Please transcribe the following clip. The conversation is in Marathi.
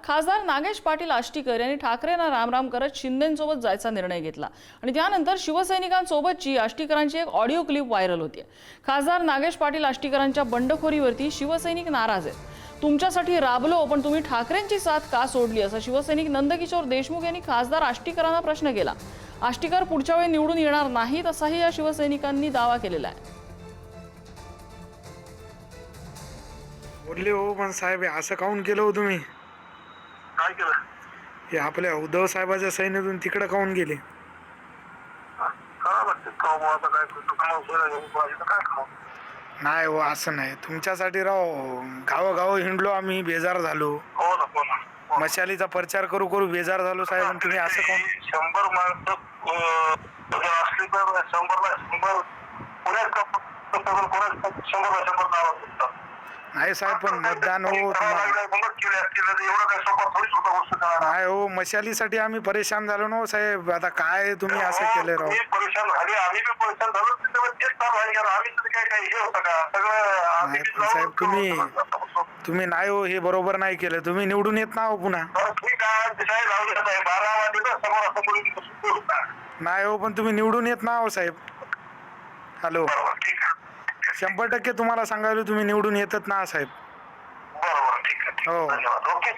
खासदार नागेश पाटील आष्टीकर यांनी ठाकरेंना रामराम करत शिंदेंसोबत जायचा निर्णय घेतला आणि त्यानंतर शिवसैनिकांसोबतची आष्टीकरांची एक ऑडिओ क्लिप व्हायरल होते। खासदार नागेश पाटील आष्टीकरांच्या बंडखोरीवरती शिवसैनिक नाराज आहेत। तुमच्यासाठी राबलो पण तुम्ही ठाकरेंची साथ का सोडली असा शिवसैनिक नंदकिशोर देशमुख यांनी खासदार आष्टीकरांना प्रश्न केला। आष्टीकर पुढच्या वेळी निवडून येणार नाहीत असाही या शिवसैनिकांनी दावा केलेला आहे। बोलले हो पण साहेब असं काऊन केलं हो तुम्ही? काय केलं? हे आपल्या उद्धव साहेबाच्या सैन्यातून तिकडे काऊन गेले? नाही हो असं नाही, तुमच्यासाठी राव गावोगाव हिंडलो आम्ही, बेजार झालो, मशालीचा प्रचार करू करू बेजार झालो साहेब, आणि तुम्ही असं काऊन? 100 माणसं असली तर 100 नाही साहेब पण मतदान हो नाही हो, मशालीसाठी आम्ही परेशान झालो ना साहेब। आता काय तुम्ही असं केलं राव? परेशान झाले, आम्ही बी परेशान झालो, नाही पण साहेब तुम्ही नाही हो, हे बरोबर नाही केलं, तुम्ही निवडून येत ना हो पुन्हा। नाही हो पण तुम्ही निवडून येत ना हो साहेब। हॅलो, 100% तुम्हाला सांगायला तुम्ही निवडून येतच ना साहेब। बरोबर, ठीक आहे, हो धन्यवाद, ओके।